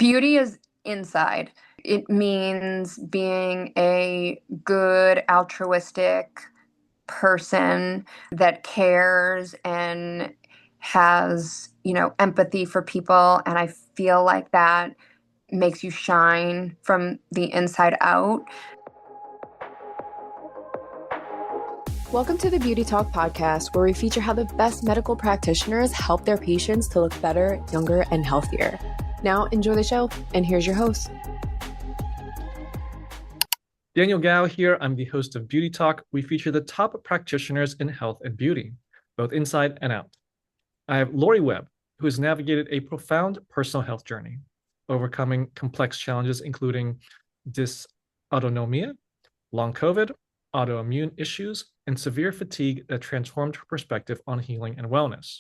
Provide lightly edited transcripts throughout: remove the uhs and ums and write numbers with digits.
Beauty is inside. It means being a good, altruistic person that cares and has, empathy for people. And I feel like that makes you shine from the inside out. Welcome to the Beauty Talk podcast, where we feature how the best medical practitioners help their patients to look better, younger, and healthier. Now, enjoy the show, and here's your host. Daniel Gao here. I'm the host of Beauty Talk. We feature the top practitioners in health and beauty, both inside and out. I have Lori Webb, who has navigated a profound personal health journey, overcoming complex challenges including dysautonomia, long COVID, autoimmune issues, and severe fatigue that transformed her perspective on healing and wellness.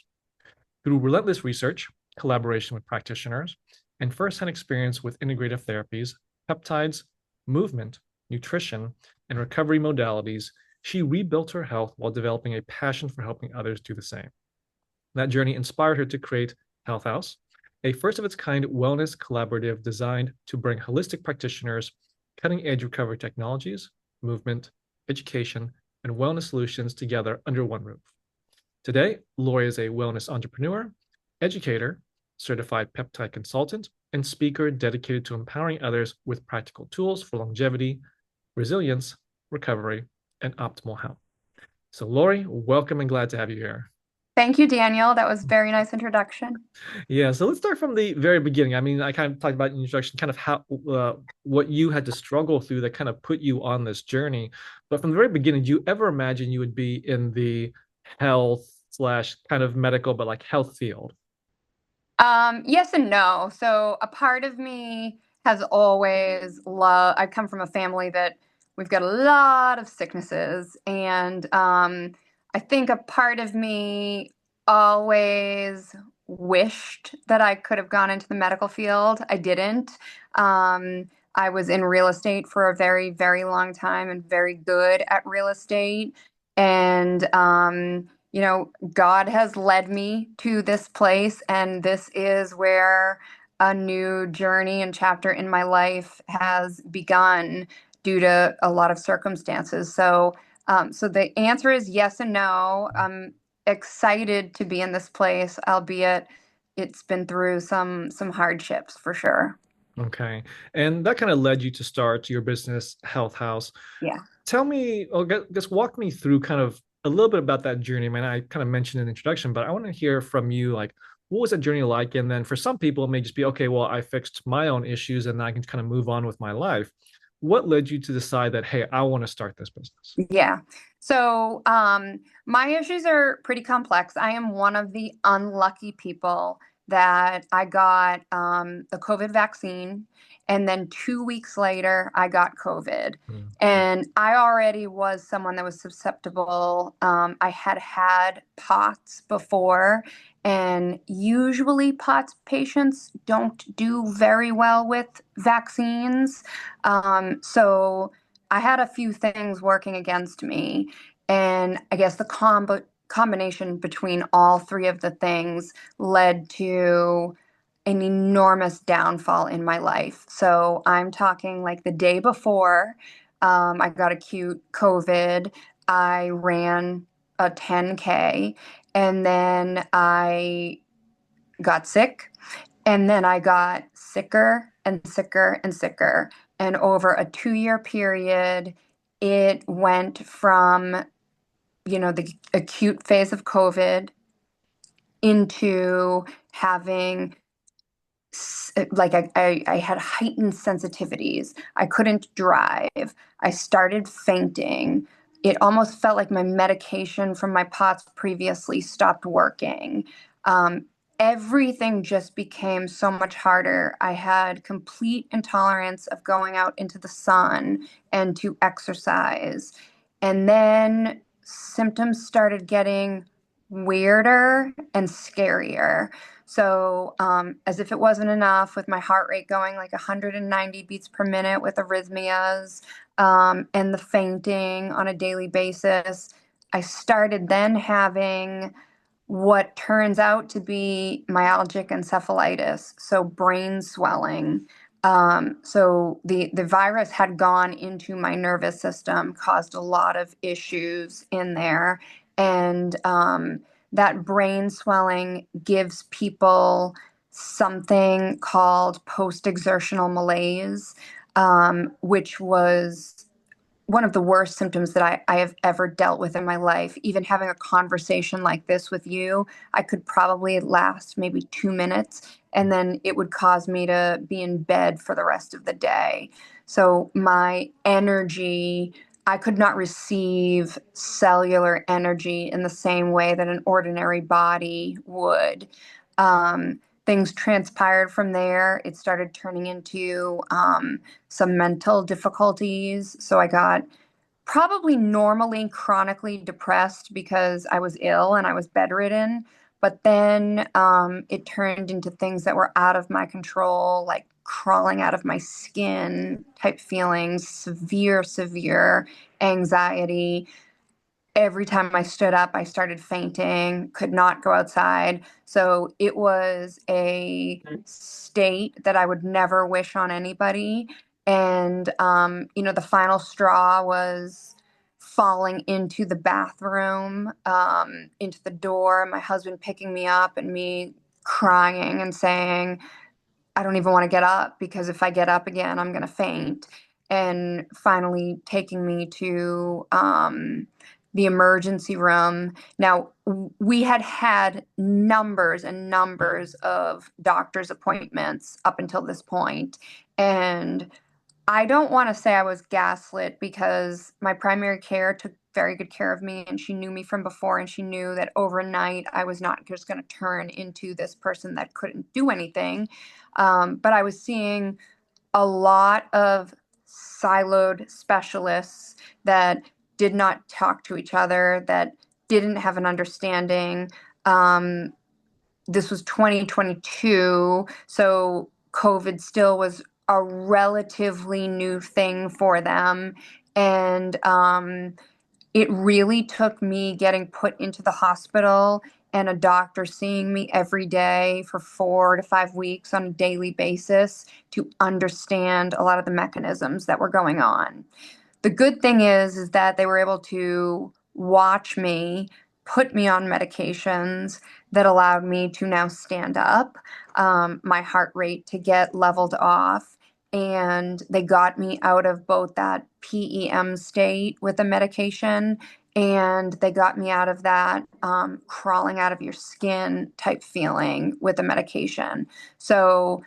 Through relentless research, collaboration with practitioners, and firsthand experience with integrative therapies, peptides, movement, nutrition, and recovery modalities, she rebuilt her health while developing a passion for helping others do the same. That journey inspired her to create Health House, a first-of-its-kind wellness collaborative designed to bring holistic practitioners, cutting-edge recovery technologies, movement, education, and wellness solutions together under one roof. Today, Lori is a wellness entrepreneur, educator, certified peptide consultant, and speaker dedicated to empowering others with practical tools for longevity, resilience, recovery, and optimal health. So Lori, welcome and glad to have you here. Thank you, Daniel. That was a very nice introduction. Yeah, so let's start from the very beginning. I mean, I kind of talked about in the introduction, kind of how what you had to struggle through that kind of put you on this journey. But from the very beginning, did you ever imagine you would be in the health slash kind of medical, but like health field? Yes and no. So a part of me has always loved, I come from a family that we've got a lot of sicknesses. And I think a part of me always wished that I could have gone into the medical field. I didn't. I was in real estate for a very, very long time and very good at real estate. And God has led me to this place, and this is where a new journey and chapter in my life has begun due to a lot of circumstances. So the answer is yes and no. I'm excited to be in this place, albeit it's been through some hardships for sure. Okay. And that kind of led you to start your business, Health House. Yeah. Tell me, or just walk me through kind of a little bit about that journey. I mean, I kind of mentioned in the introduction, but I want to hear from you, like, what was that journey like? And then for some people, it may just be, okay, well, I fixed my own issues and I can kind of move on with my life. What led you to decide that, hey, I want to start this business? Yeah. So my issues are pretty complex. I am one of the unlucky people that I got the COVID vaccine, and then 2 weeks later, I got COVID. Mm. And I already was someone that was susceptible. I had had POTS before, and usually POTS patients don't do very well with vaccines. So I had a few things working against me, and I guess the combination between all three of the things led to an enormous downfall in my life. So I'm talking like the day before I got acute COVID, I ran a 10K, and then I got sick, and then I got sicker and sicker and sicker. And over a 2-year period, it went from, the acute phase of COVID into having, like, I had heightened sensitivities. I couldn't drive. I started fainting. It almost felt like my medication from my POTS previously stopped working. Everything just became so much harder. I had complete intolerance of going out into the sun and to exercise. And then symptoms started getting weirder and scarier. So, as if it wasn't enough, with my heart rate going like 190 beats per minute with arrhythmias, and the fainting on a daily basis, I started then having what turns out to be myalgic encephalitis, so brain swelling. So the virus had gone into my nervous system, caused a lot of issues in there, and that brain swelling gives people something called post-exertional malaise, which was one of the worst symptoms that I have ever dealt with in my life. Even having a conversation like this with you, I could probably last maybe 2 minutes, and then it would cause me to be in bed for the rest of the day. So my energy, I could not receive cellular energy in the same way that an ordinary body would. Um, Things transpired from there. It started turning into some mental difficulties. So I got probably normally chronically depressed because I was ill and I was bedridden. But then it turned into things that were out of my control, like crawling out of my skin type feelings, severe anxiety. Every time I stood up, I started fainting, could not go outside. So it was a state that I would never wish on anybody. And, the final straw was falling into the bathroom, into the door, my husband picking me up and me crying and saying, I don't even want to get up because if I get up again, I'm going to faint. And finally taking me to the emergency room. Now, we had had numbers and numbers of doctor's appointments up until this point. And I don't want to say I was gaslit because my primary care took very good care of me and she knew me from before and she knew that overnight I was not just going to turn into this person that couldn't do anything. But I was seeing a lot of siloed specialists that did not talk to each other, that didn't have an understanding. This was 2022, so COVID still was a relatively new thing for them. And it really took me getting put into the hospital and a doctor seeing me every day for 4 to 5 weeks on a daily basis to understand a lot of the mechanisms that were going on. The good thing is that they were able to watch me, put me on medications that allowed me to now stand up, my heart rate to get leveled off, and they got me out of both that PEM state with the medication and they got me out of that crawling out of your skin type feeling with the medication. So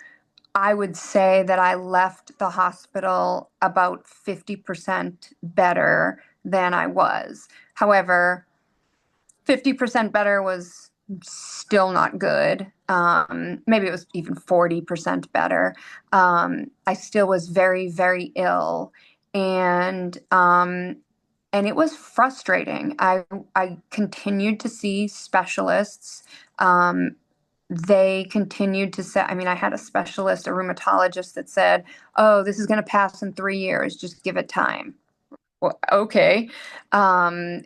I would say that I left the hospital about 50% better than I was. However, 50% better was still not good. Maybe it was even 40% better. I still was very ill, and and it was frustrating. I continued to see specialists. They continued to say, I mean, I had a specialist, a rheumatologist that said, oh, this is going to pass in 3 years. Just give it time. Well, okay. Um,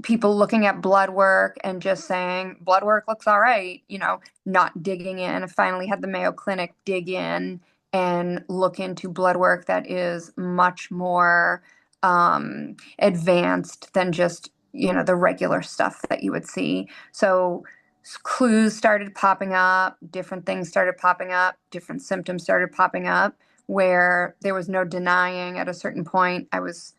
People looking at blood work and just saying, blood work looks all right, not digging in. I finally had the Mayo Clinic dig in and look into blood work that is much more advanced than just, the regular stuff that you would see. So clues started popping up, different things started popping up, different symptoms started popping up where there was no denying at a certain point. I was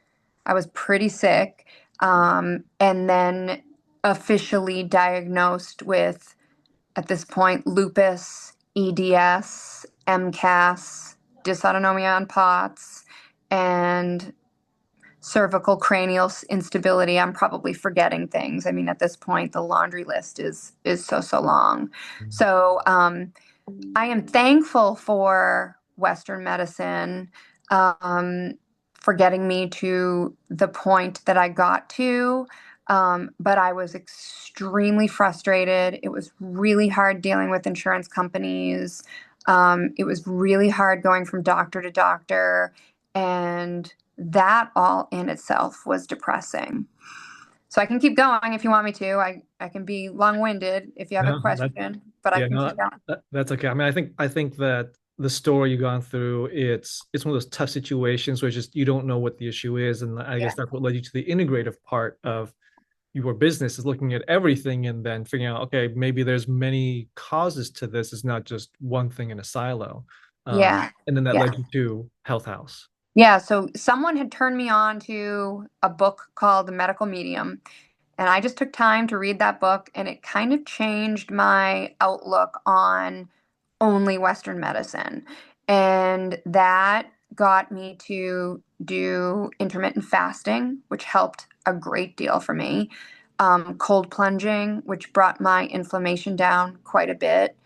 pretty sick, and then officially diagnosed with, at this point, lupus, EDS, MCAS, dysautonomia on POTS, and cervical cranial instability. I'm probably forgetting things. I mean, at this point, the laundry list is so long. So I am thankful for Western medicine, for getting me to the point that I got to. But I was extremely frustrated. It was really hard dealing with insurance companies. It was really hard going from doctor to doctor. And that all in itself was depressing. So I can keep going if you want me to. I can be long-winded if you have a No, that question, but I yeah, can keep no, going. that's okay. I mean, I think that the story you've gone through, it's one of those tough situations where just you don't know what the issue is, and I Yeah. guess that's what led you to the integrative part of your business is looking at everything and then figuring out, okay, maybe there's many causes to this. It's not just one thing in a silo. Yeah. And then that Yeah. led you to Health House. Yeah. So someone had turned me on to a book called The Medical Medium. And I just took time to read that book, and it kind of changed my outlook on only Western medicine. And that got me to do intermittent fasting, which helped a great deal for me. Cold plunging, which brought my inflammation down quite a bit.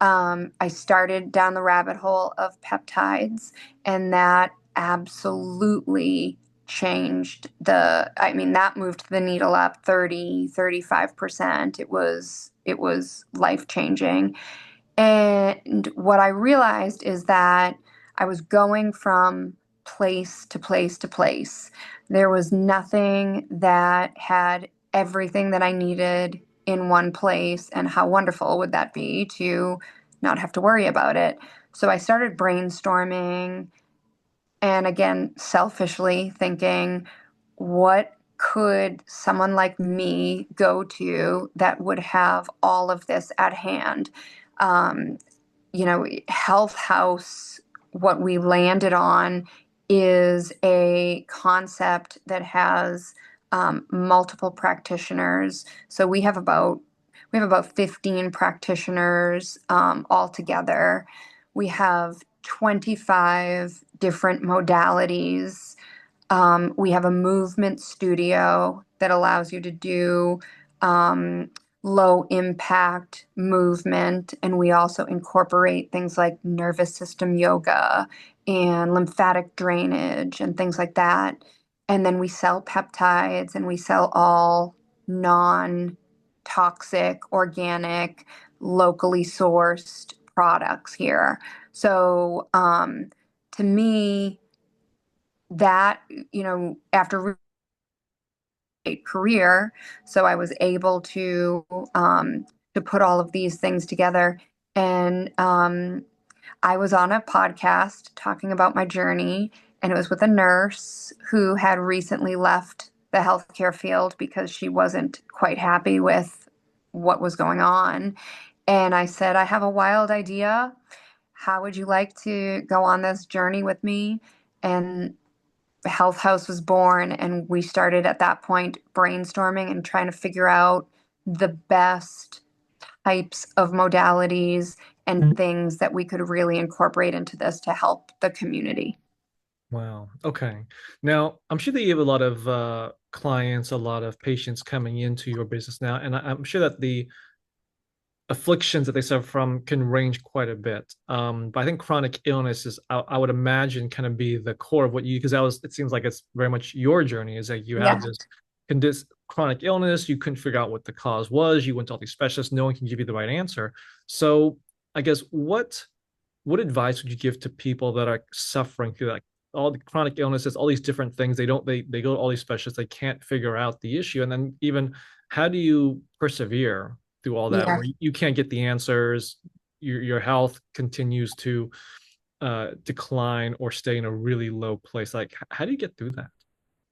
I started down the rabbit hole of peptides, and that absolutely changed I mean, that moved the needle up 35%. It was life changing. And what I realized is that I was going from place to place to place. There was nothing that had everything that I needed in one place. And how wonderful would that be to not have to worry about it? So I started brainstorming and again, selfishly thinking, what could someone like me go to that would have all of this at hand? Um, Health House, what we landed on is a concept that has multiple practitioners. So we have about 15 practitioners altogether. We have 25 different modalities. We have a movement studio that allows you to do low impact movement. And we also incorporate things like nervous system yoga and lymphatic drainage and things like that. And then we sell peptides and we sell all non toxic, organic, locally sourced products here. So to me, that, after a career, so I was able to put all of these things together. And I was on a podcast talking about my journey, and it was with a nurse who had recently left the healthcare field because she wasn't quite happy with what was going on. And I said, I have a wild idea. How would you like to go on this journey with me? And Health House was born, and we started at that point brainstorming and trying to figure out the best types of modalities and things that we could really incorporate into this to help the community. Wow. Okay. Now, I'm sure that you have a lot of clients, a lot of patients coming into your business now, and I'm sure that the afflictions that they suffer from can range quite a bit. But I think chronic illness is, I would imagine, kind of be the core of what you, because it seems like it's very much your journey is that you have Yeah. this chronic illness, you couldn't figure out what the cause was, you went to all these specialists, no one can give you the right answer. So I guess what advice would you give to people that are suffering through like all the chronic illnesses, all these different things? They go to all these specialists, they can't figure out the issue. And then even how do you persevere through all that Yeah. where you can't get the answers, your health continues to decline or stay in a really low place? Like how do you get through that?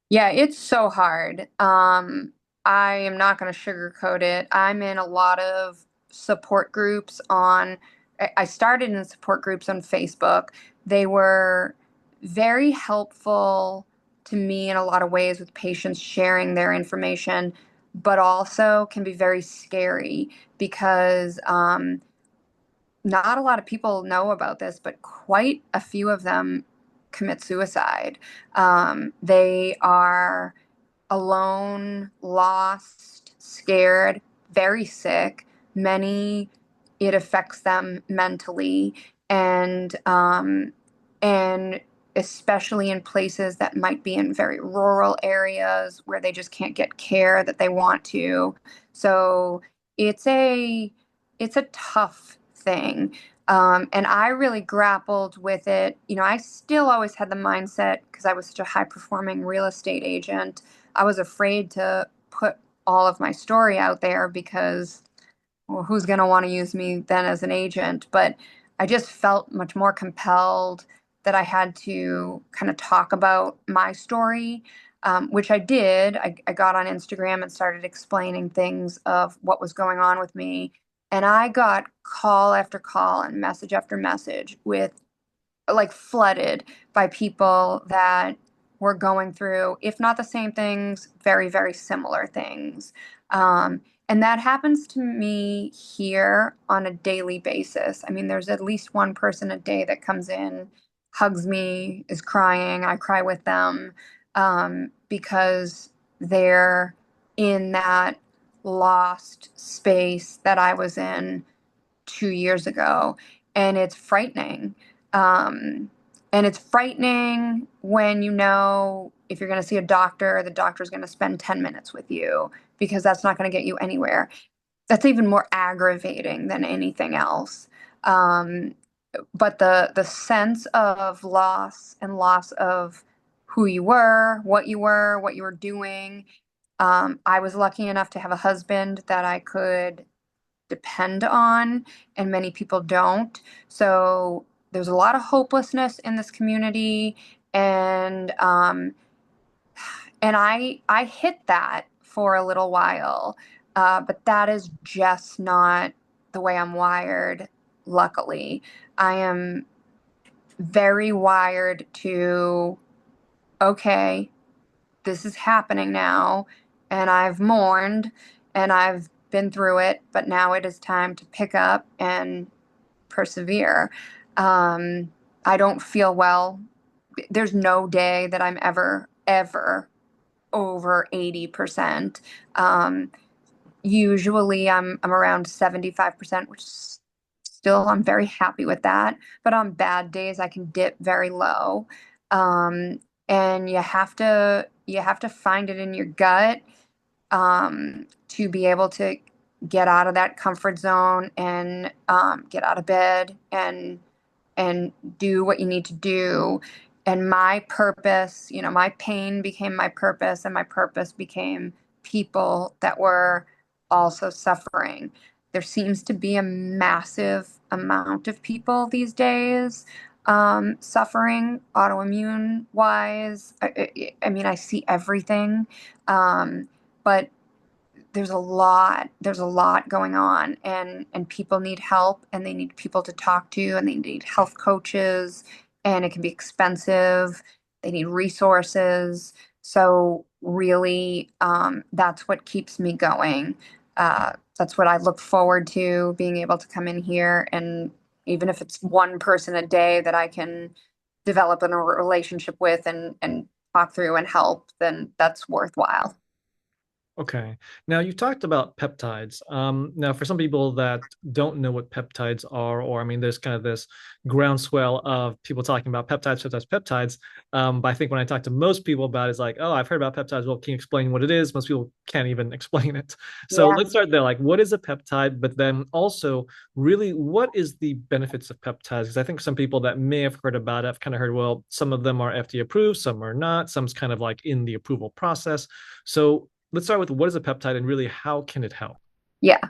Yeah, it's so hard. I am not going to sugarcoat it. I'm in a lot of support groups I started in support groups on Facebook. They were very helpful to me in a lot of ways with patients sharing their information, but also can be very scary because not a lot of people know about this, but quite a few of them commit suicide. They are alone, lost, scared, very sick. Many, it affects them mentally, and especially in places that might be in very rural areas where they just can't get care that they want to. So it's a it's a tough thing. And I really grappled with it. I still always had the mindset because I was such a high performing real estate agent. I was afraid to put all of my story out there because, well, who's going to want to use me then as an agent? But I just felt much more compelled that I had to kind of talk about my story, which I did. I got on Instagram and started explaining things of what was going on with me. And I got call after call and message after message with like flooded by people that were going through, if not the same things, very, very similar things. And that happens to me here on a daily basis. I mean, there's at least one person a day that comes in, hugs me, is crying. I cry with them because they're in that lost space that I was in 2 years ago. And it's frightening. Um, and it's frightening when you know if you're going to see a doctor, the doctor's going to spend 10 minutes with you because that's not going to get you anywhere. That's even more aggravating than anything else. Um, but the sense of loss and loss of who you were, what you were doing. I was lucky enough to have a husband that I could depend on, and many people don't. So there's a lot of hopelessness in this community, and I hit that for a little while, but that is just not the way I'm wired. Luckily, I am very wired to, okay, this is happening now, and I've mourned and I've been through it, but now it is time to pick up and persevere. I don't feel well. There's no day that I'm ever over 80%. Usually I'm around 75%, which is still, I'm very happy with that. But on bad days, I can dip very low. Um, and you have to find it in your gut to be able to get out of that comfort zone and get out of bed and do what you need to do. And my purpose, my pain became my purpose, and my purpose became people that were also suffering. There seems to be a massive amount of people these days suffering autoimmune wise. I mean, I see everything, but there's a lot going on, and people need help, and they need people to talk to, and they need health coaches, and it can be expensive. They need resources. So really, that's what keeps me going. That's what I look forward to, being able to come in here, and even if it's one person a day that I can develop a relationship with and talk through and help, then that's worthwhile. Okay. Now you talked about peptides. Now for some people that don't know what peptides are, or I mean, there's kind of this groundswell of people talking about peptides, peptides, peptides. But I think when I talk to most people about it, it's like, oh, I've heard about peptides. Well, can you explain what it is? Most people can't even explain it. So Yeah. let's start there. Like, what is a peptide? But then also, really, what is the benefits of peptides? Because I think some people that may have heard about it have kind of heard, well, some of them are FDA approved, some are not, some's kind of like in the approval process. So let's start with what is a peptide and really how can it help? Yeah.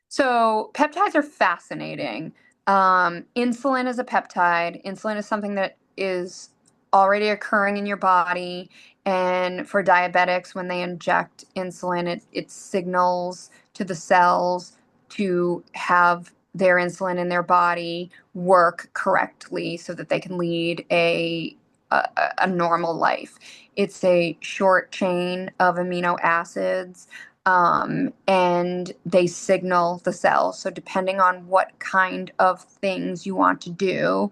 So peptides are fascinating. Insulin is a peptide. Insulin is something that is already occurring in your body. And for diabetics, when they inject insulin, it signals to the cells to have their insulin in their body work correctly so that they can lead a normal life. It's a short chain of amino acids, and they signal the cells. So depending on what kind of things you want to do,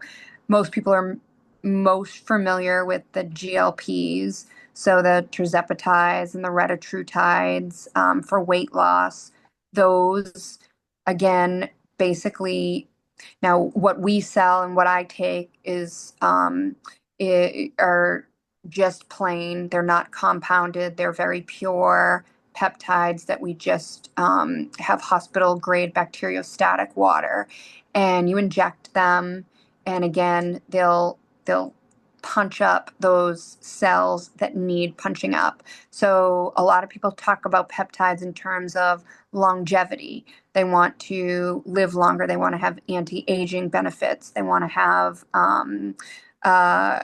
most people are most familiar with the GLPs, so the tirzepatides and the retatrutides for weight loss. Those, again, basically, now what we sell and what I take are just plain. They're not compounded. They're very pure peptides that we just have hospital grade bacteriostatic water, and you inject them, and again they'll punch up those cells that need punching up. So a lot of people talk about peptides in terms of longevity. They want to live longer. They want to have anti-aging benefits. They want to have uh,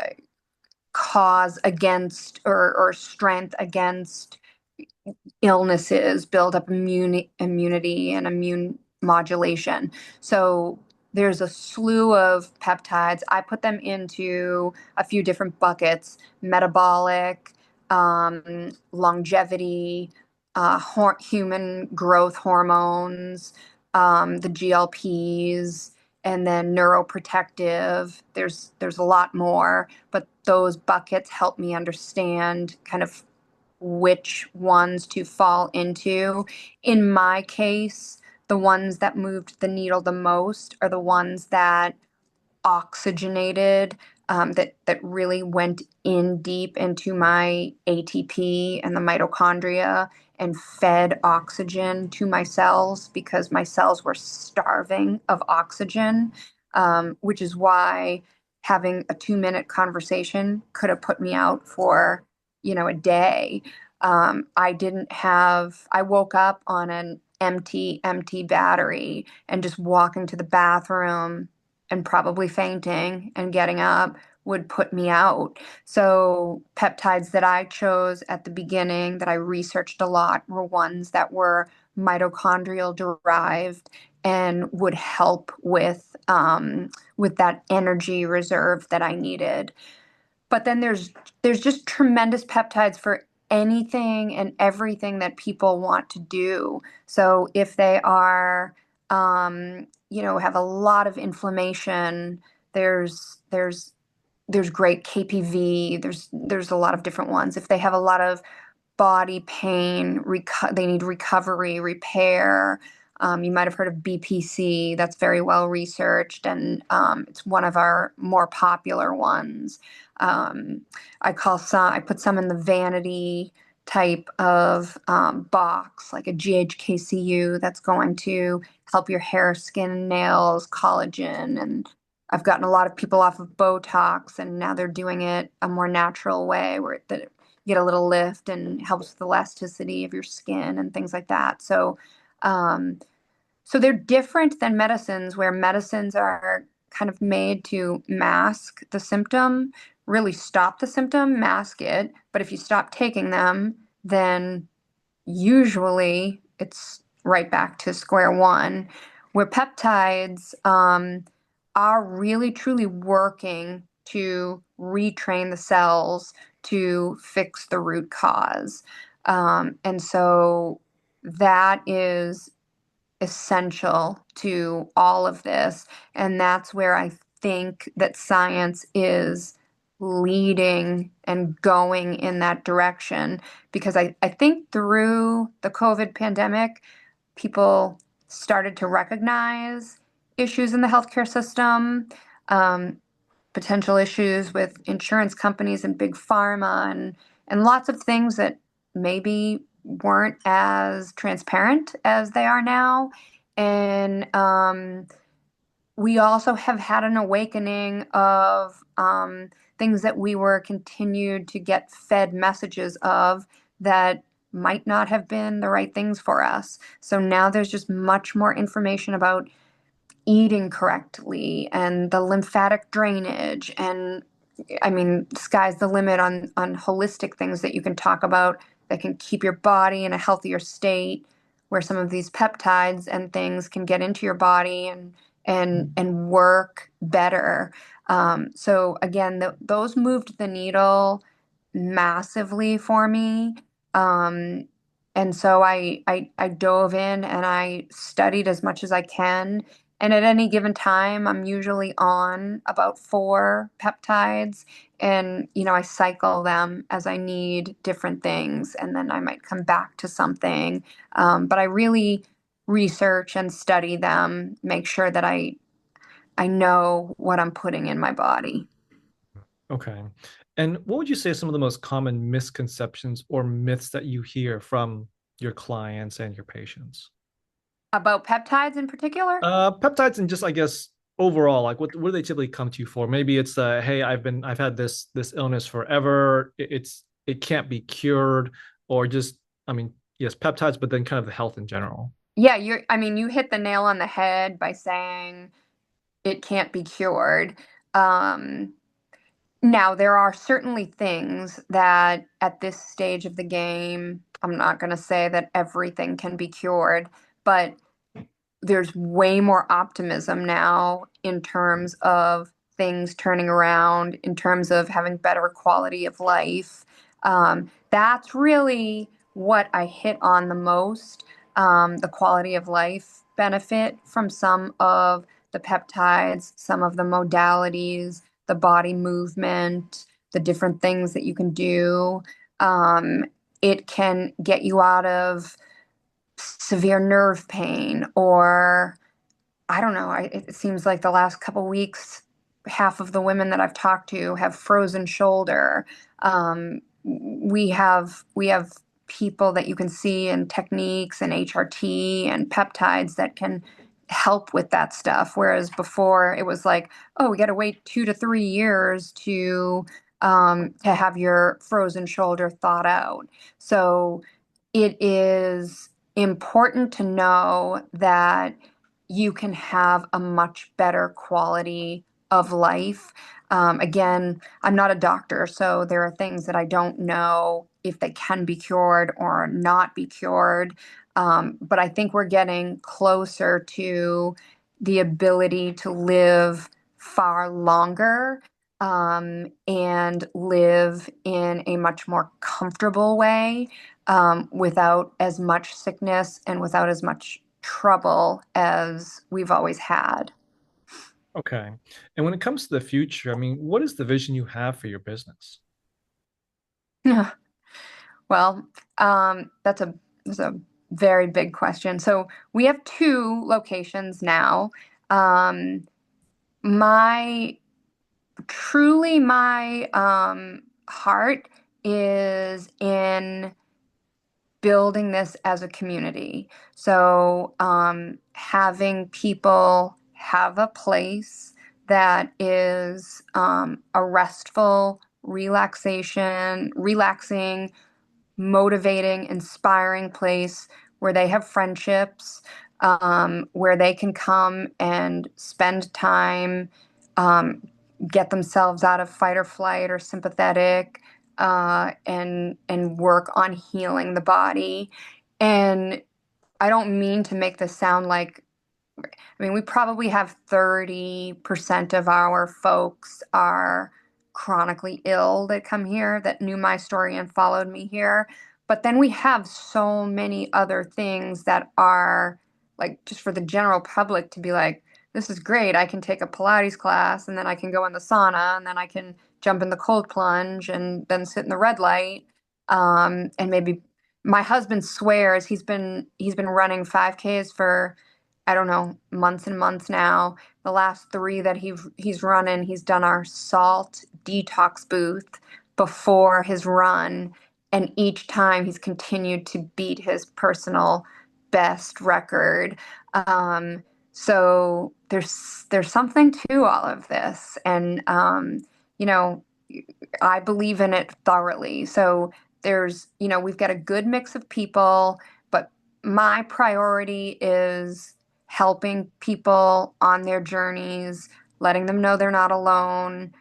cause against or strength against illnesses, build up immunity and immune modulation. So there's a slew of peptides. I put them into a few different buckets: metabolic, longevity, human growth hormones, the GLPs, and then neuroprotective. There's a lot more, but those buckets help me understand kind of which ones to fall into. In my case, the ones that moved the needle the most are the ones that oxygenated, that really went in deep into my ATP and the mitochondria and fed oxygen to my cells because my cells were starving of oxygen, which is why having a 2-minute conversation could have put me out for, a day. I woke up on an empty battery, and just walking to the bathroom and probably fainting and getting up would put me out. So peptides that I chose at the beginning that I researched a lot were ones that were mitochondrial derived and would help with that energy reserve that I needed. But then there's just tremendous peptides for anything and everything that people want to do. So if they are, have a lot of inflammation, there's great KPV. There's a lot of different ones. If they have a lot of body pain, they need recovery, repair. You might have heard of BPC. That's very well researched, and it's one of our more popular ones. Um, I put some in the vanity type of box, like a GHKCU that's going to help your hair, skin, nails, collagen. And I've gotten a lot of people off of Botox, and now they're doing it a more natural way where you get a little lift and helps with the elasticity of your skin and things like that. Um, so they're different than medicines, where medicines are kind of made to mask the symptom, really stop the symptom, mask it. But if you stop taking them, then usually it's right back to square one, where peptides are really truly working to retrain the cells to fix the root cause. And so that is essential to all of this. And that's where I think that science is leading and going in that direction. Because I think through the COVID pandemic, people started to recognize issues in the healthcare system, um, potential issues with insurance companies and big pharma, and lots of things that maybe weren't as transparent as they are now. And we also have had an awakening of things that we were continued to get fed messages of that might not have been the right things for us. So now there's just much more information about eating correctly and the lymphatic drainage. And I mean, sky's the limit on holistic things that you can talk about that can keep your body in a healthier state, where some of these peptides and things can get into your body and work better. So again, those moved the needle massively for me. Um, and so I dove in and I studied as much as I can. And at any given time, I'm usually on about 4 peptides. And, I cycle them as I need different things. And then I might come back to something. But I really research and study them, make sure that I know what I'm putting in my body. Okay. And what would you say are some of the most common misconceptions or myths that you hear from your clients and your patients? About peptides in particular? Peptides and just, I guess, overall, like what do they typically come to you for? Maybe it's hey, I've had this illness forever. It can't be cured, or just, I mean, yes, peptides, but then kind of the health in general. Yeah, I mean, you hit the nail on the head by saying it can't be cured. Um, Now, there are certainly things that at this stage of the game, I'm not going to say that everything can be cured, but there's way more optimism now in terms of things turning around, in terms of having better quality of life. That's really what I hit on the most, the quality of life benefit from some of the peptides, some of the modalities, the body movement, the different things that you can do. Um, it can get you out of severe nerve pain, or I don't know. It seems like the last couple weeks, half of the women that I've talked to have frozen shoulder. We have people that you can see in techniques and HRT and peptides that can help with that stuff. Whereas before it was like, oh, we got to wait 2 to 3 years to have your frozen shoulder thawed out. So it is important to know that you can have a much better quality of life. Again, I'm not a doctor, so there are things that I don't know if they can be cured or not be cured. But I think we're getting closer to the ability to live far longer, and live in a much more comfortable way, without as much sickness and without as much trouble as we've always had. Okay. And when it comes to the future, I mean, what is the vision you have for your business? Well, that's a very big question. So we have two locations now. Um, my truly my heart is in building this as a community. So, having people have a place that is a restful, relaxing, motivating, inspiring place where they have friendships, where they can come and spend time, um, get themselves out of fight or flight or sympathetic, and work on healing the body. And I don't mean to make this sound like, I mean, we probably have 30% of our folks are chronically ill that come here, that knew my story and followed me here. But then we have so many other things that are like just for the general public to be like, this is great. I can take a Pilates class and then I can go in the sauna and then I can jump in the cold plunge and then sit in the red light. And maybe my husband swears he's been running 5Ks for I don't know, months and months now. The last three that he's running, he's done our salt detox booth before his run, and each time he's continued to beat his personal best record. So there's something to all of this, and you know, I believe in it thoroughly. So we've got a good mix of people, but my priority is helping people on their journeys, letting them know they're not alone.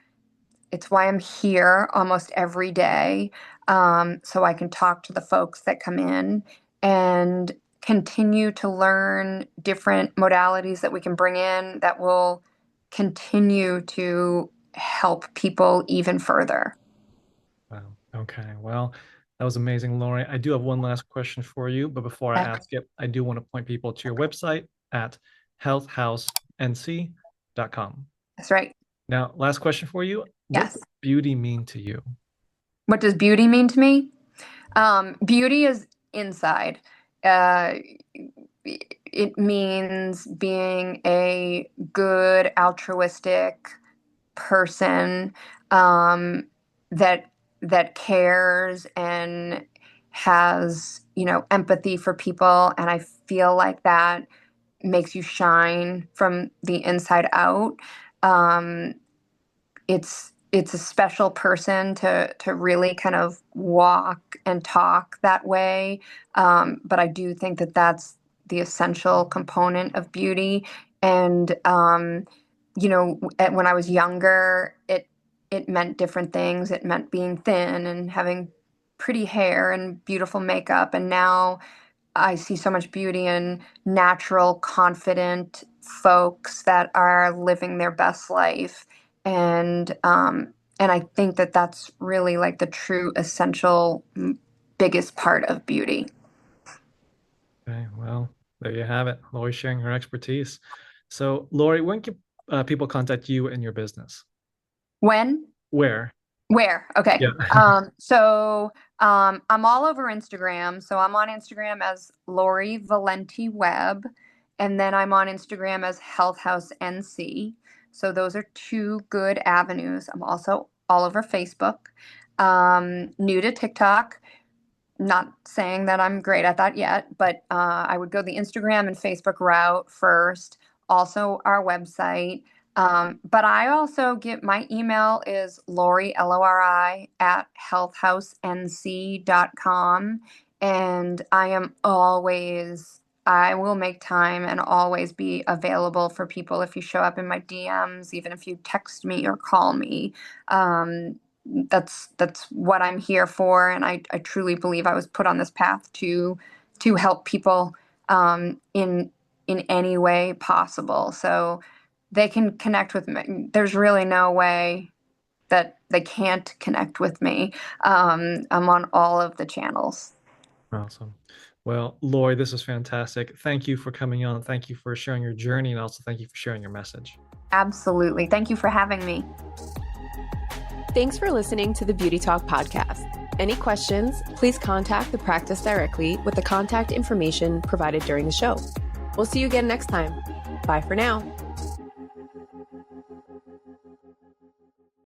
It's why I'm here almost every day, so I can talk to the folks that come in and continue to learn different modalities that we can bring in that will continue to help people even further. Wow. Okay. Well, that was amazing, Lori. I do have one last question for you, but before I Okay. ask it, I do want to point people to your website at healthhousenc.com. That's right. Now, last question for you. What Yes. does beauty mean to you? What does beauty mean to me? Beauty is inside. Uh, it means being a good, altruistic person, that cares and has, empathy for people. And I feel like that makes you shine from the inside out. Um, it's a special person to really kind of walk and talk that way. But I do think that that's the essential component of beauty. And when I was younger, it meant different things. It meant being thin and having pretty hair and beautiful makeup. And now I see so much beauty in natural, confident folks that are living their best life. And I think that that's really like the true essential biggest part of beauty. Okay, well, there you have it. Lori sharing her expertise. So, Lori, when can people contact you and your business? When? Where? Where? Okay. Yeah. I'm all over Instagram. So I'm on Instagram as Lori Valenti Webb, and then I'm on Instagram as Health House NC. So those are two good avenues. I'm also all over Facebook. New to TikTok. Not saying that I'm great at that yet, but I would go the Instagram and Facebook route first. Also, our website. But I also get my email is Lori, Lori, at healthhousenc.com. And I will make time and always be available for people if you show up in my DMs, even if you text me or call me. That's what I'm here for, and I truly believe I was put on this path to help people in any way possible. So they can connect with me. There's really no way that they can't connect with me. I'm on all of the channels. Awesome. Well, Lori, this is fantastic. Thank you for coming on. Thank you for sharing your journey, and also thank you for sharing your message. Absolutely. Thank you for having me. Thanks for listening to the Beauty Talk podcast. Any questions, please contact the practice directly with the contact information provided during the show. We'll see you again next time. Bye for now.